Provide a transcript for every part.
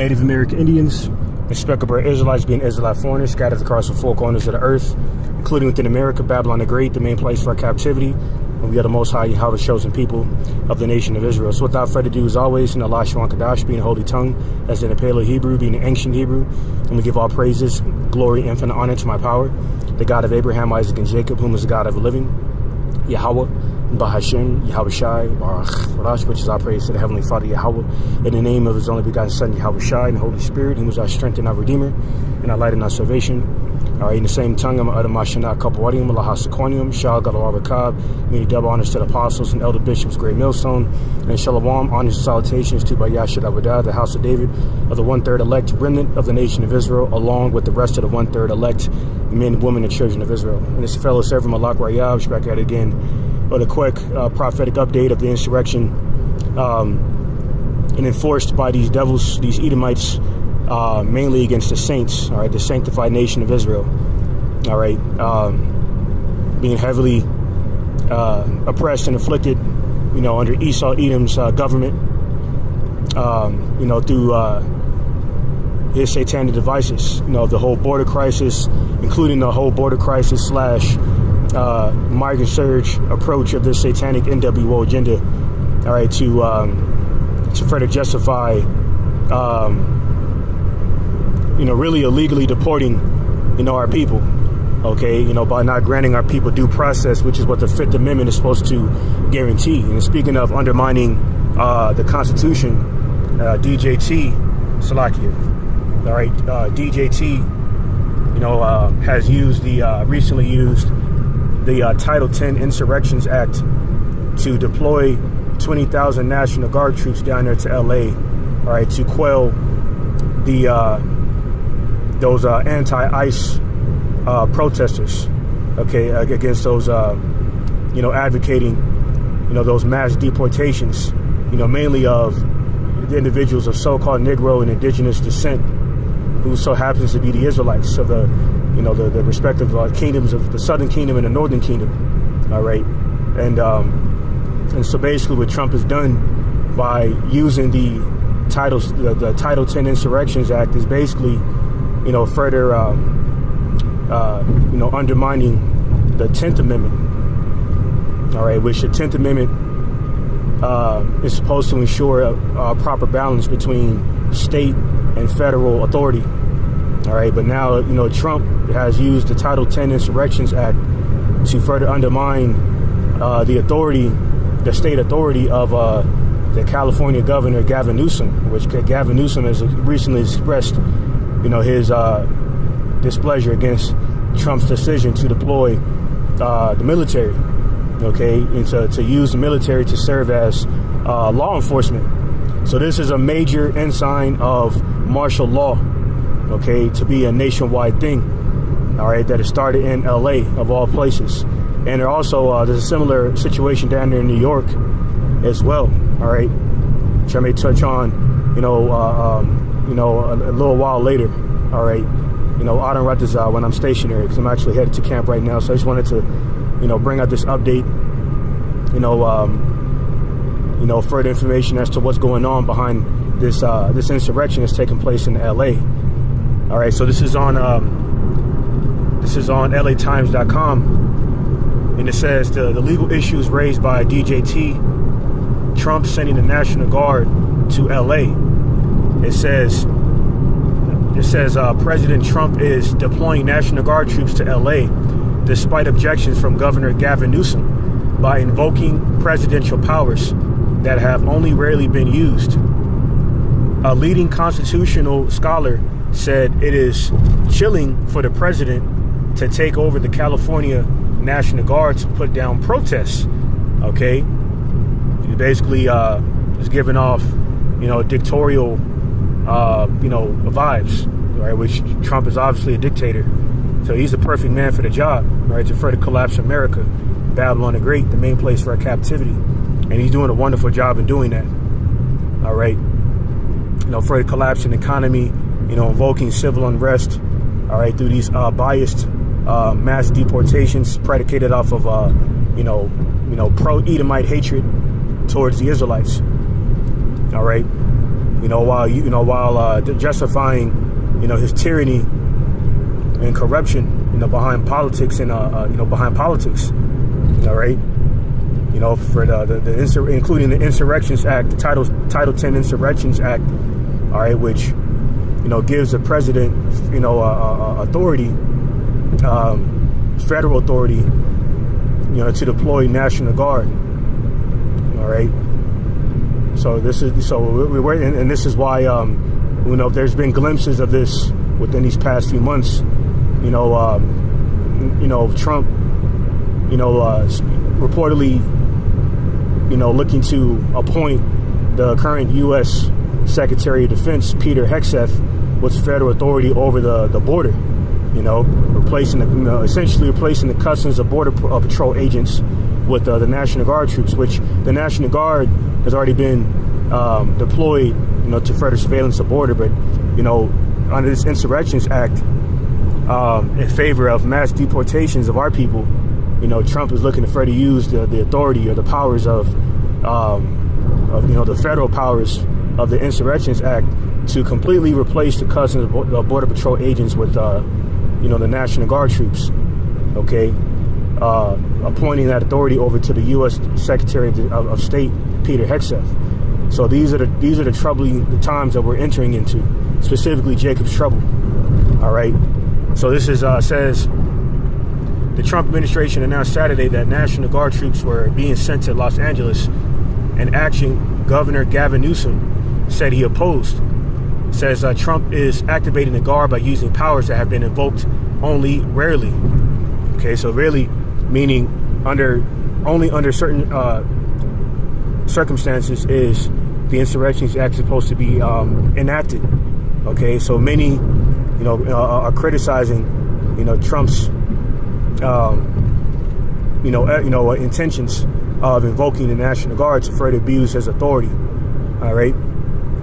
Native American Indians, and speckled Israelites being Israelite foreigners scattered across the four corners of the earth, including within America, Babylon the Great, the main place for our captivity. And we are the Most High Yahweh's chosen people of the nation of Israel. So without further ado, as always, in Allah Shwan Kadash, being a holy tongue, as in the Paleo Hebrew, being the ancient Hebrew, and we give all praises, glory, infinite honor to my power, the God of Abraham, Isaac, and Jacob, whom is the God of the living, Yahweh, Bahashem, Yahweh Shai, Baruch, Rash, which is our praise to the Heavenly Father, Yahweh, in the name of His only begotten Son, Yahweh Shai, and the Holy Spirit, who is our strength and our Redeemer, and our light and our salvation. All right, in the same tongue, I'm Adam Mashana Kapawadium, Allah Sequanium, Shah Galawar Rakab, many double honors to the apostles and elder bishops, great millstone, and Shalom, honors and salutations to Bayashad Abadah, the house of David, of the 1/3 elect remnant of the nation of Israel, along with the rest of the 1/3 elect men, women, and children of Israel. And this fellow servant Malak Rayab, back at it again, with a quick prophetic update of the insurrection and enforced by these devils, these Edomites, mainly against the saints, all right, the sanctified nation of Israel, all right, being heavily oppressed and afflicted, you know, under Esau Edom's government, you know, through his satanic devices, you know, the whole border crisis, including the whole border crisis slash migrant surge approach of this satanic NWO agenda, all right, to further justify, you know, really illegally deporting, you know, our people, okay, you know, by not granting our people due process, which is what the Fifth Amendment is supposed to guarantee. And speaking of undermining the Constitution, DJT, Salakia, all right, DJT, you know, has used recently used the Title 10 Insurrections Act to deploy 20,000 National Guard troops down there to LA, all right, to quell those anti-ICE protesters, okay, against those, you know, advocating, you know, those mass deportations, you know, mainly of the individuals of so-called Negro and indigenous descent, who so happens to be the Israelites of the, you know, the respective kingdoms of the Southern Kingdom and the Northern Kingdom, all right, and so basically what Trump has done by using the Title 10 Insurrections Act is basically, you know, further, you know, undermining the 10th Amendment, all right, which the 10th Amendment is supposed to ensure a proper balance between state and federal authority, all right, but now, you know, Trump has used the Title 10 Insurrections Act to further undermine the authority, the state authority of the California governor, Gavin Newsom, which Gavin Newsom has recently expressed, you know, his displeasure against Trump's decision to deploy the military, okay, and to use the military to serve as law enforcement. So this is a major ensign of martial law, okay, to be a nationwide thing, all right, that has started in LA of all places. And there also there's a similar situation down there in New York as well, all right, which I may touch on, you know, a little while later, all right, you know, Adam Ratazar, when I'm stationary, because I'm actually headed to camp right now. So I just wanted to, you know, bring out this update, you know, further information as to what's going on behind this this insurrection that's taking place in LA. All right, so this is on LATimes.com. And it says the legal issues raised by DJT, Trump sending the National Guard to LA. It says President Trump is deploying National Guard troops to LA despite objections from Governor Gavin Newsom by invoking presidential powers that have only rarely been used. A leading constitutional scholar said it is chilling for the president to take over the California National Guard to put down protests, okay? He basically is giving off, you know, dictatorial, you know, vibes, right? Which Trump is obviously a dictator. So he's the perfect man for the job, right? To further collapse America, Babylon the Great, the main place for our captivity. And he's doing a wonderful job in doing that, all right? You know, further collapsing the economy, you know, invoking civil unrest, all right, through these biased mass deportations predicated off of, you know, pro-Edomite hatred towards the Israelites, all right? while justifying, his tyranny and corruption, behind politics and behind politics. All right. For including the Insurrections Act, the Title 10 Insurrections Act, all right, which, gives the president, authority, federal authority, to deploy National Guard. All right. So this is this is why, there's been glimpses of this within these past few months. Trump, reportedly, looking to appoint the current U.S. Secretary of Defense, Peter Hegseth, with federal authority over the border, essentially replacing the Customs and Border Patrol agents with the National Guard troops, which the National Guard has already been deployed, to further surveillance the border. But, under this Insurrections Act, in favor of mass deportations of our people, Trump is looking to further use the authority or the powers of the federal powers of the Insurrections Act to completely replace the Customs and Border Patrol agents with, the National Guard troops. Okay, appointing that authority over to the U.S. Secretary of State, Peter Hegseth. So these are the troubling times that we're entering into, specifically Jacob's trouble. All right. So this is says the Trump administration announced Saturday that National Guard troops were being sent to Los Angeles, an action Governor Gavin Newsom said he opposed. It says Trump is activating the Guard by using powers that have been invoked only rarely. Okay, so really meaning only under certain circumstances is the Insurrections Act supposed to be enacted. Okay, so many are criticizing Trump's intentions of invoking the National Guard to further abuse his authority. All right,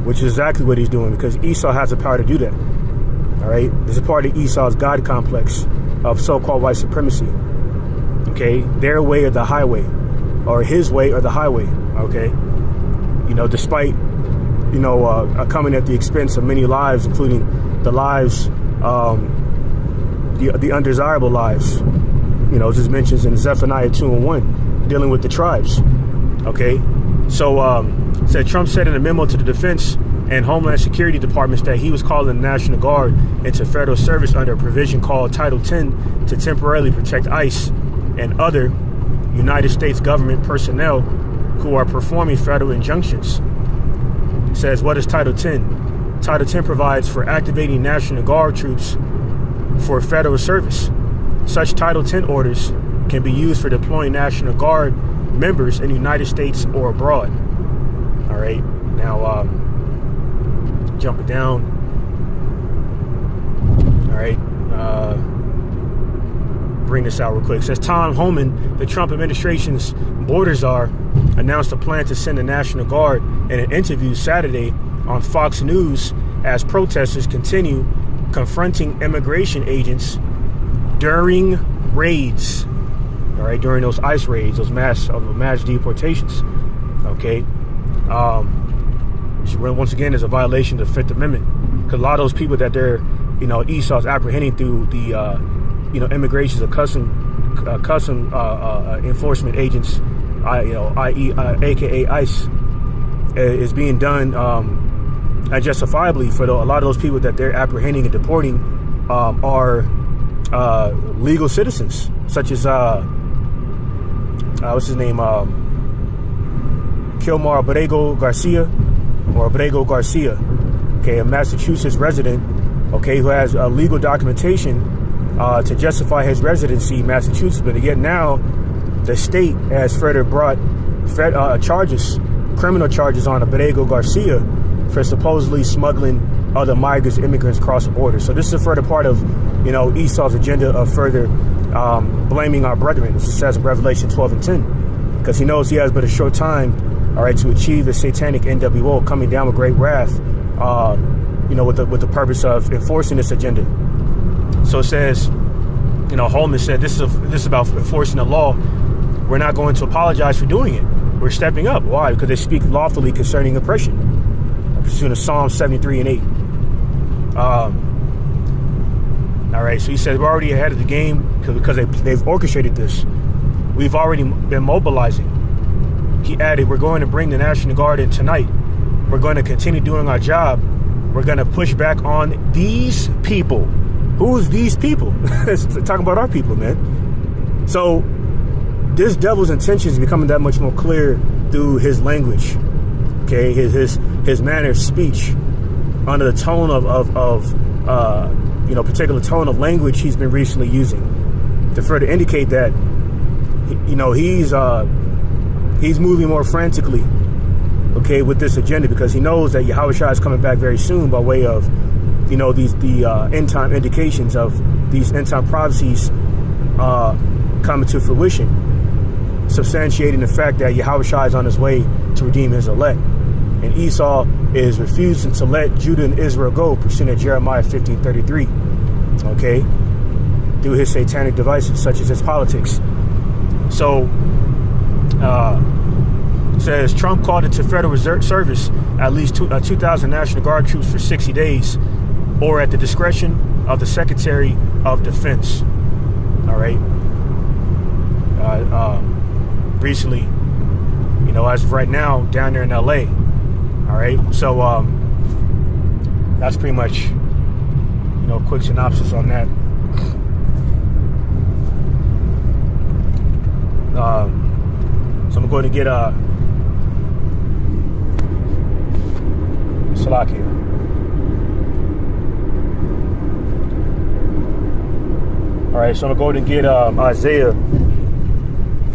which is exactly what he's doing, because Esau has the power to do that. All right, this is part of Esau's God complex of so-called white supremacy. Okay, their way or the highway, or his way or the highway. Okay, despite coming at the expense of many lives, including the lives, the undesirable lives. As it mentions in Zephaniah 2:1, dealing with the tribes. Okay, so Trump said in a memo to the Defense and Homeland Security departments that he was calling the National Guard into federal service under a provision called Title 10 to temporarily protect ICE and other United States government personnel who are performing federal injunctions. It says, what is Title 10? Title 10 provides for activating National Guard troops for federal service. Such Title 10 orders can be used for deploying National Guard members in the United States or abroad. All right, now jumping down. All right, bring this out real quick. It says Tom Homan, the Trump administration's border czar, announced a plan to send the National Guard in an interview Saturday on Fox News as protesters continue confronting immigration agents during raids. All right, during those ICE raids, those mass deportations. Okay, which once again is a violation of the Fifth Amendment, because a lot of those people that they're, Esau's apprehending through the, immigrations of custom enforcement agents, i.e., aka ICE, is being done unjustifiably for a lot of those people that they're apprehending and deporting are legal citizens, such as what's his name, Kilmar Abrego Garcia, okay, a Massachusetts resident, okay, who has legal documentation to justify his residency in Massachusetts, but yet now the state has further brought criminal charges on Abrego Garcia for supposedly smuggling other migrants, immigrants across the border. So this is a further part of, Esau's agenda of further blaming our brethren, as it says in Revelation 12:10, because he knows he has but a short time, all right, to achieve the satanic NWO coming down with great wrath, with the purpose of enforcing this agenda. So it says, Holman said, this is about enforcing the law. We're not going to apologize for doing it. We're stepping up. Why? Because they speak lawfully concerning oppression. pursuant of Psalm 73 and 8. All right, so he says we're already ahead of the game because they've orchestrated this. We've already been mobilizing. He added, we're going to bring the National Guard in tonight. We're going to continue doing our job. We're going to push back on these people. Who's these people? It's talking about our people, man. So this devil's intentions is becoming that much more clear through his language. Okay, his manner of speech, under the tone of particular tone of language he's been recently using, to further indicate that he's moving more frantically, okay, with this agenda, because he knows that Yahushua is coming back very soon by way of the end time indications of these end time prophecies coming to fruition, substantiating the fact that Yahushua is on his way to redeem his elect. And Esau is refusing to let Judah and Israel go, pursuant to Jeremiah 15:33, okay, through his satanic devices, such as his politics. So, says Trump called into Federal Reserve service at least 2,000 National Guard troops for 60 days, or at the discretion of the Secretary of Defense. All right. Recently, as of right now, down there in LA. All right, so that's pretty much, a quick synopsis on that. So I'm going to get Salakia. All right, so I'm going to get Isaiah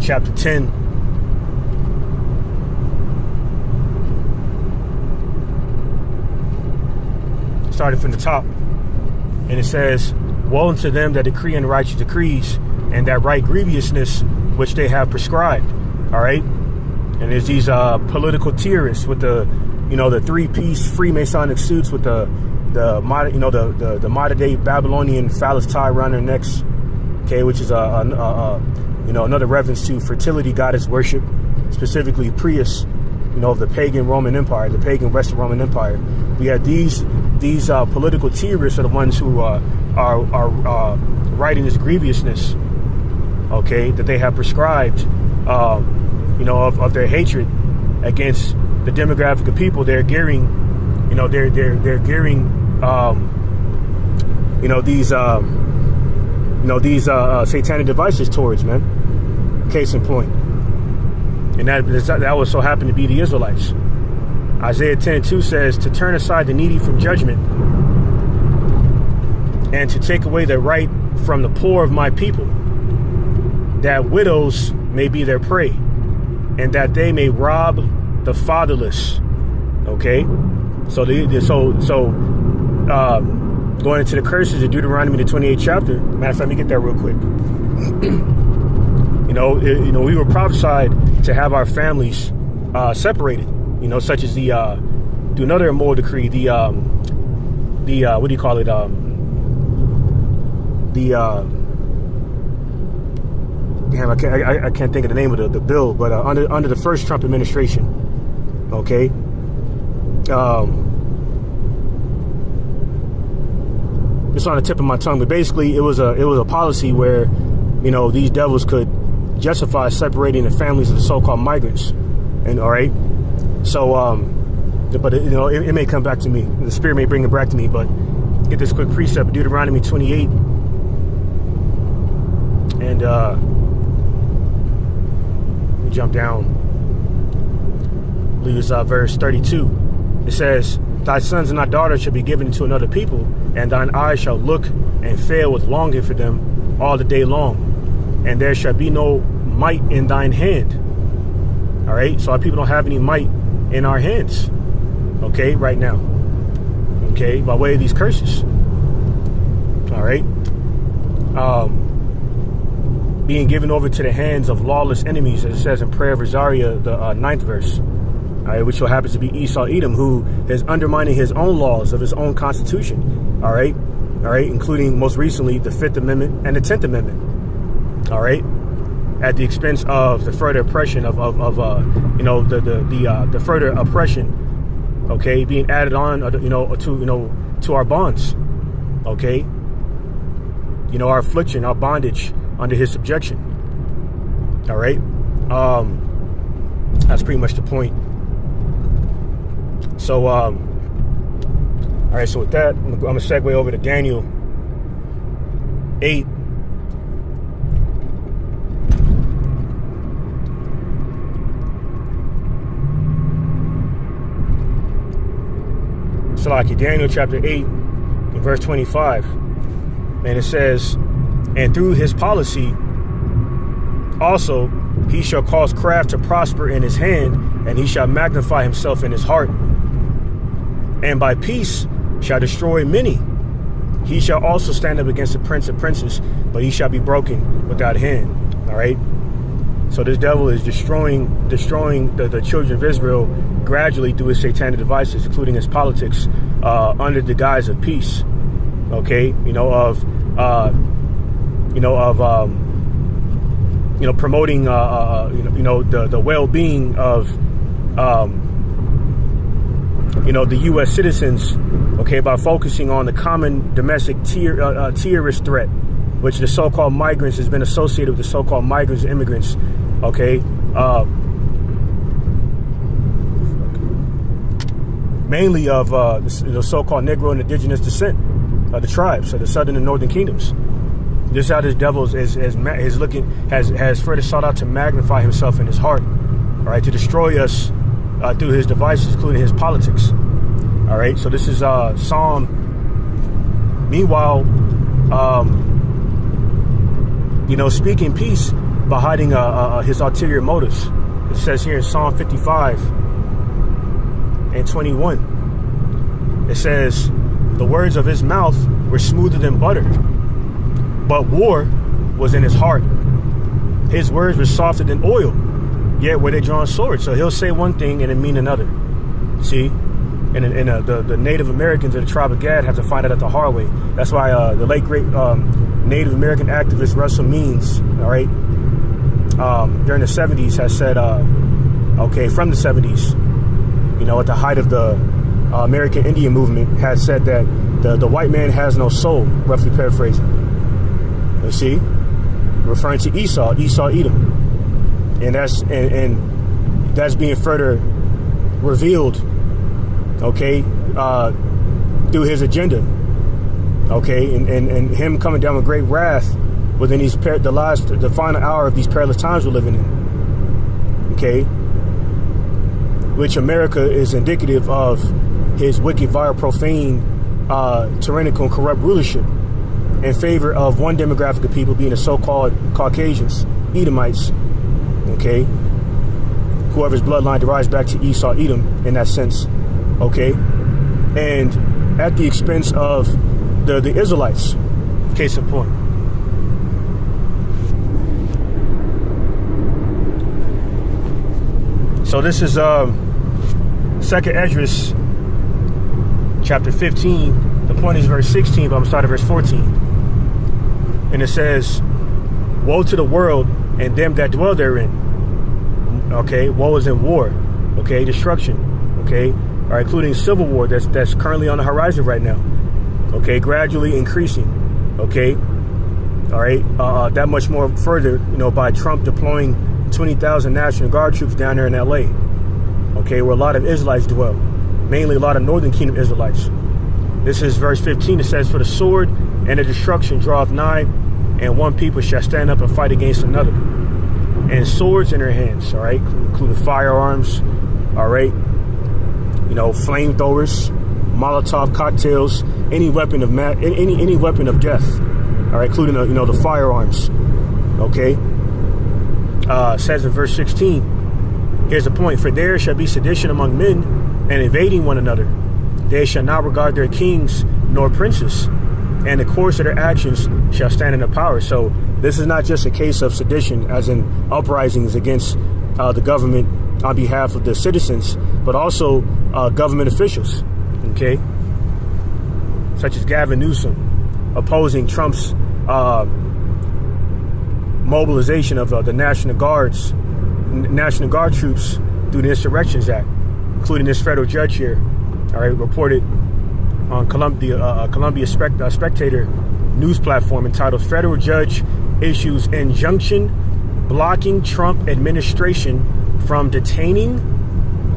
chapter 10. Started from the top, and it says, woe unto them that decree unrighteous decrees, and that write grievousness which they have prescribed. All right, and there's these political terrorists with the three-piece Freemasonic suits with the modern day Babylonian phallus tie around their necks, okay, which is another reference to fertility goddess worship, specifically Prius, of the pagan Roman Empire, the pagan Western Roman Empire. We have these political terrorists are the ones who are writing this grievousness, okay, that they have prescribed, of their hatred against the demographic of people they're gearing, they're gearing, these satanic devices towards, man. Case in point. And that was so happened to be the Israelites. Isaiah 10:2 says, to turn aside the needy from judgment, and to take away the right from the poor of my people, that widows may be their prey, and that they may rob the fatherless. Okay, so going into the curses of Deuteronomy, the 28th chapter. Matter of fact, let me get that real quick. We were prophesied to have our families separated. Such as do another immoral decree, what do you call it? I can't think of the name of the bill, but under the first Trump administration, okay. It's on the tip of my tongue, but basically it was a policy where, these devils could justify separating the families of the so-called migrants, and all right. So, but it may come back to me. The Spirit may bring it back to me. But get this quick precept of Deuteronomy 28, and we jump down. I believe it's verse 32. It says, "Thy sons and thy daughters shall be given to another people, and thine eyes shall look and fail with longing for them all the day long, and there shall be no might in thine hand." All right, so our people don't have any might in our hands, okay, right now, okay, by way of these curses. All right, being given over to the hands of lawless enemies, as it says in Prayer of Rosaria, the 9th verse, all right, which happens to be Esau Edom, who is undermining his own laws of his own constitution, all right, including most recently the 5th Amendment and the 10th Amendment, all right, at the expense of the further oppression of the further oppression okay, being added on, to our bonds, okay, our affliction, our bondage under his subjection. All right, that's pretty much the point. So, all right. So with that, I'm gonna segue over to Daniel 8. So like Daniel chapter 8 and verse 25. And it says, and through his policy also he shall cause craft to prosper in his hand, and he shall magnify himself in his heart. And by peace shall destroy many. He shall also stand up against the prince of princes, but he shall be broken without hand. All right. So this devil is destroying the children of Israel gradually through his satanic devices, including his politics, under the guise of peace. Okay, promoting the well-being of the U.S. citizens. Okay, by focusing on the common domestic terrorist threat, which the so-called migrants has been associated with the so-called migrants and immigrants. Okay, mainly of the so-called Negro and indigenous descent of the tribes of the southern and northern kingdoms. This is how this devil has further sought out to magnify himself in his heart, all right, to destroy us through his devices, including his politics. All right, so this is Psalm. Meanwhile, speaking peace by hiding his ulterior motives. It says here in Psalm 55 and 21, it says, the words of his mouth were smoother than butter, but war was in his heart. His words were softer than oil, yet were they drawn swords. So he'll say one thing and it mean another. See? And the Native Americans of the tribe of Gad have to find out at the hard way. That's why the late great Native American activist Russell Means, all right, during the 70s has said, from the 70s, at the height of the American Indian movement, has said that the white man has no soul, roughly paraphrasing. You see? Referring to Esau, Edom. And that's being further revealed, okay, through his agenda, okay, and him coming down with great wrath within the final hour of these perilous times we're living in, okay, which America is indicative of his wicked, vile, profane, tyrannical, and corrupt rulership in favor of one demographic of people being the so-called Caucasians, Edomites, okay, whoever's bloodline derives back to Esau, Edom in that sense, okay, and at the expense of the Israelites, case in point. So this is 2nd Esdras chapter 15. The point is verse 16, but I'm starting at verse 14. And it says, woe to the world and them that dwell therein. Okay, woe is in war. Okay, destruction. Okay, all right, including civil war that's currently on the horizon right now. Okay, gradually increasing. Okay, all right, that much more further, by Trump deploying 20,000 National Guard troops down there in LA. Okay, where a lot of Israelites dwell, mainly a lot of Northern Kingdom Israelites. This is verse 15. It says, for the sword and the destruction draweth nigh, and one people shall stand up and fight against another, and swords in their hands, all right, including firearms, all right, flamethrowers, Molotov cocktails, any weapon of any weapon of death, all right, including the firearms, okay. Says in verse 16, here's the point, for there shall be sedition among men, and invading one another. They shall not regard their kings nor princes, and the course of their actions shall stand in their power. So this is not just a case of sedition, as in uprisings against the government on behalf of the citizens, but also government officials, okay, such as Gavin Newsom opposing Trump's mobilization of the National Guard troops through the Insurrections Act, including this federal judge here, all right, reported on Columbia Spectator news platform entitled "Federal Judge Issues Injunction Blocking Trump Administration from Detaining,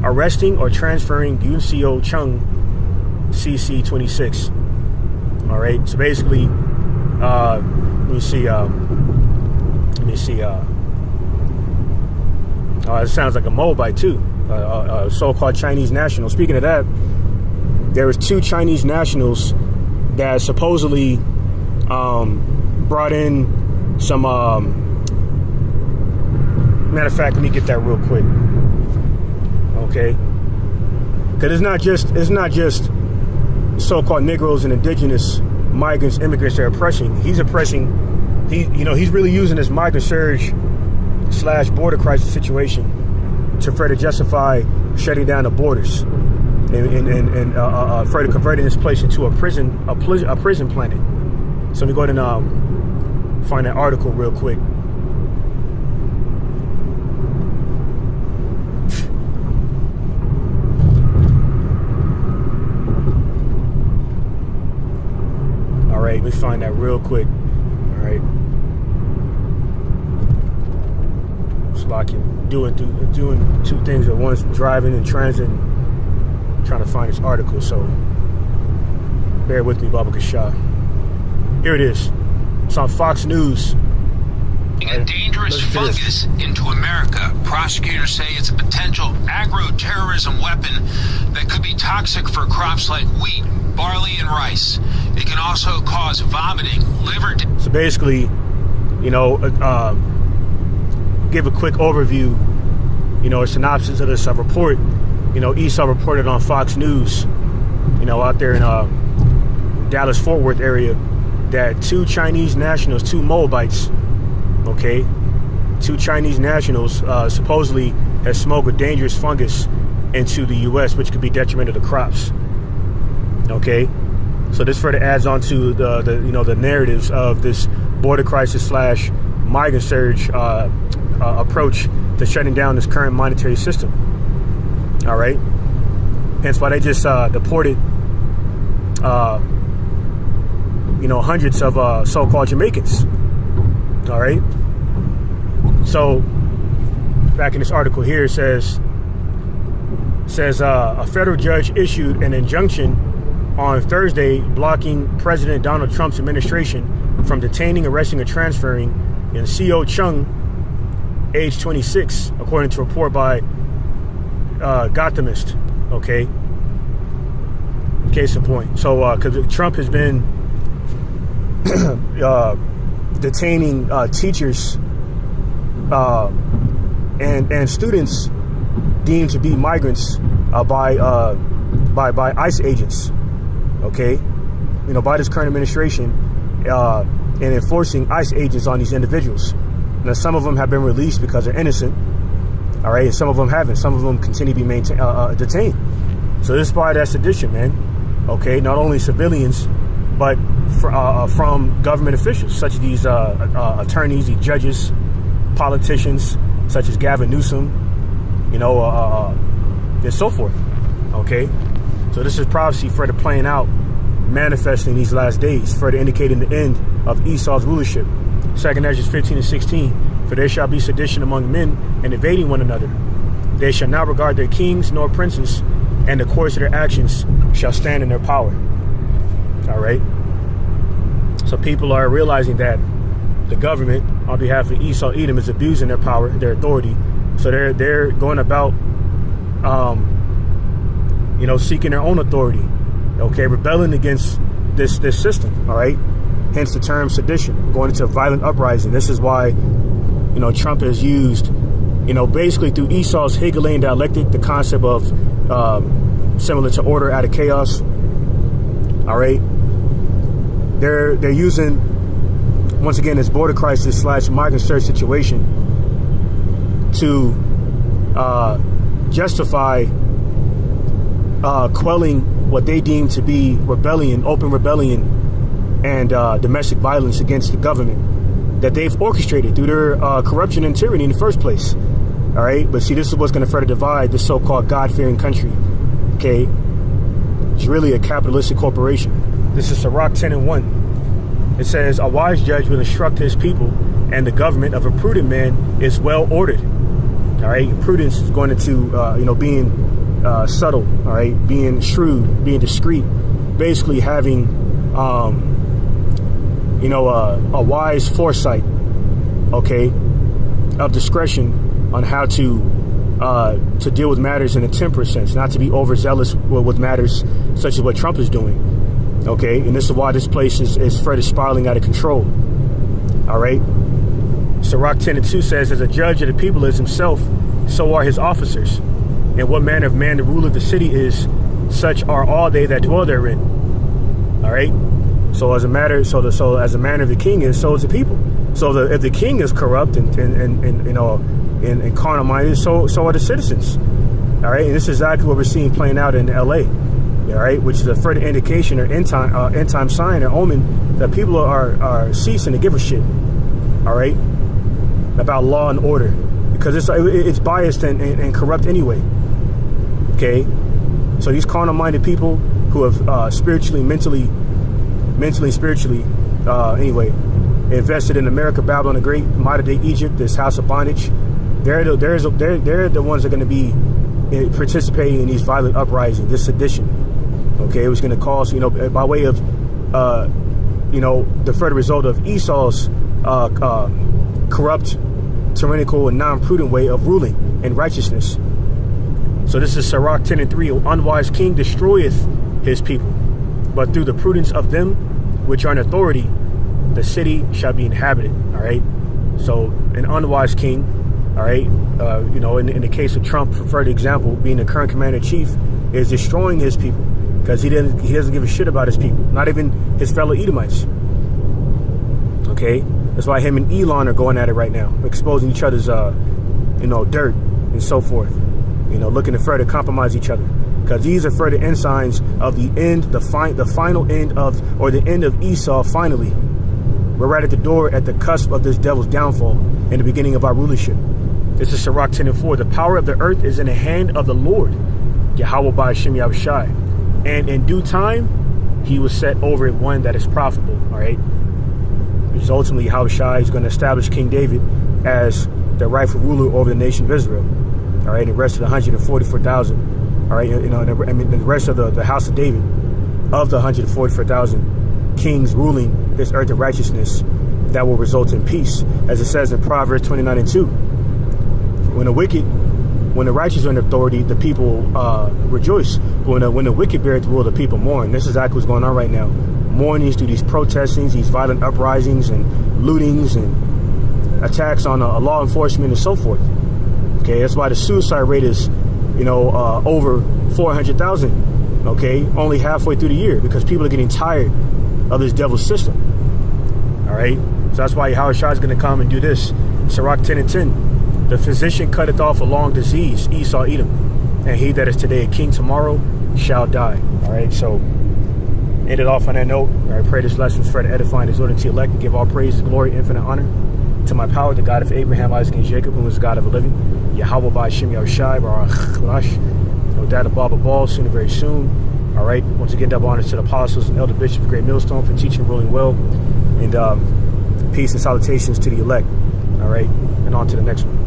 Arresting, or Transferring Yuncio Chung, CC 26." All right, so basically, let me see. It sounds like a Moabite too, a so-called Chinese national. Speaking of that, there was 2 Chinese nationals that supposedly brought in some. Matter of fact, let me get that real quick. Okay, because it's not just so-called Negroes and indigenous migrants, immigrants they're oppressing. He's really using this migrant surge / border crisis situation to further justify shutting down the borders and further converting this place into a prison planet. So let me go ahead and find that article real quick. All right, let me find that real quick. All right. So I can doing 2 things at once, driving and transit, trying to find this article. So bear with me, Baba Kasha. Here it is. It's on Fox News. A dangerous fungus into America. Prosecutors say it's a potential agro-terrorism weapon that could be toxic for crops like wheat, barley, and rice. It can also cause vomiting, liver. So basically, give a quick overview, a synopsis of this report. Esau reported on Fox News, out there in Dallas-Fort Worth area, that 2 Chinese nationals, 2 Moabites, okay, 2 Chinese nationals supposedly has smuggled a dangerous fungus into the U.S., which could be detrimental to crops. Okay, so this further adds on to the narratives of this border crisis / migrant surge approach to shutting down this current monetary system. All right, hence why they just deported hundreds of so-called Jamaicans. All right. So back in this article here, it says a federal judge issued an injunction on Thursday blocking President Donald Trump's administration from detaining, arresting, or transferring Yuncio Chung, age 26, according to a report by Gothamist. Okay. Case in point. So because Trump has been detaining teachers and students deemed to be migrants by ICE agents. Okay, by this current administration and enforcing ICE agents on these individuals. Now, some of them have been released because they're innocent. All right, and some of them haven't. Some of them continue to be detained. So this is why that's sedition, man. Okay, not only civilians, but from government officials, such as these attorneys, these judges, politicians, such as Gavin Newsom, and so forth. Okay, so this is prophecy further playing out, manifesting these last days, further indicating the end of Esau's rulership. 2 Ezra 15 and 16. For there shall be sedition among men, and invading one another. They shall not regard their kings nor princes, and the course of their actions shall stand in their power. All right. So people are realizing that the government, on behalf of Esau Edom, is abusing their power, their authority. So they're going about, seeking their own authority. Okay, rebelling against this system. All right. Hence the term sedition, going into a violent uprising. This is why, Trump has used, basically through Esau's Hegelian dialectic, the concept of similar to order out of chaos. All right. They're using, once again, this border crisis / migrant surge situation to justify quelling what they deem to be rebellion, open rebellion, and domestic violence against the government that they've orchestrated through their corruption and tyranny in the first place. All right. But see, this is what's going to further divide this so-called God-fearing country. Okay. is really a capitalistic corporation. This is Sirach 10 and 1. It says, a wise judge will instruct his people, and the government of a prudent man is well ordered. All right, prudence is going into being subtle. All right, being shrewd, being discreet, basically having a wise foresight, okay, of discretion on how to deal with matters in a temperate sense, not to be overzealous with matters such as what Trump is doing. Okay, and this is why this place is further spiraling out of control. All right. Sirach 10 and 2 says, as a judge of the people is himself, so are his officers. And what manner of man the ruler of the city is, such are all they that dwell therein. All right. So as a manner of the king is, so is the people. So if the king is corrupt and carnal minded, so are the citizens. All right. And this is exactly what we're seeing playing out in LA. All right, which is a further indication or end time sign or omen that people are ceasing to give a shit. All right, about law and order, because it's biased and corrupt anyway. Okay, so these carnal-minded people who have spiritually, anyway, invested in America, Babylon the Great, modern day Egypt, this house of bondage, they're the ones that are going to be participating in these violent uprisings, this sedition. Okay, it was going to cause, by way of, the further result of Esau's corrupt, tyrannical, and non-prudent way of ruling in righteousness. So this is Sirach 10 and 3. An unwise king destroyeth his people, but through the prudence of them which are in authority, the city shall be inhabited. All right. So an unwise king, all right, in the case of Trump, for further example, being the current commander-in-chief, is destroying his people. Because he doesn't give a shit about his people, not even his fellow Edomites. Okay, that's why him and Elon are going at it right now, exposing each other's, dirt and so forth. Looking to further compromise each other. Because these are further ensigns of the end, the final end of, or the end of Esau. Finally, we're right at the door, at the cusp of this devil's downfall, and the beginning of our rulership. This is Sirach 10 and 4. The power of the earth is in the hand of the Lord, Yahweh by Hashem Yahushai. And in due time, he will set over it one that is profitable, all right? Which is ultimately Yahushua is going to establish King David as the rightful ruler over the nation of Israel, all right? And the rest of the 144,000, all right? The rest of the house of David, of the 144,000 kings ruling this earth of righteousness, that will result in peace. As it says in Proverbs 29 and 2, when the righteous are in authority, the people rejoice. But when the wicked bear the rule, the people mourn. This is exactly what's going on right now. Mournings through these protestings, these violent uprisings and lootings and attacks on law enforcement and so forth. Okay, that's why the suicide rate is, over 400,000. Okay, only halfway through the year, because people are getting tired of this devil's system. All right, so that's why Yahushua is going to come and do this. Sirach 10 and 10. The physician cutteth off a long disease, Esau Edom, and he that is today a king tomorrow shall die. All right, so end it off on that note. I pray this lesson is further edifying, exhorting to the elect, and give all praise, glory, infinite honor to my power, the God of Abraham, Isaac, and Jacob, who is the God of the living, Yahweh by Hashem Yahushai, no doubt above a ball, soon and very soon. All right, once again, double honors to the apostles and elder bishops of Great Millstone for teaching and ruling well, and peace and salutations to the elect. All right, and on to the next one.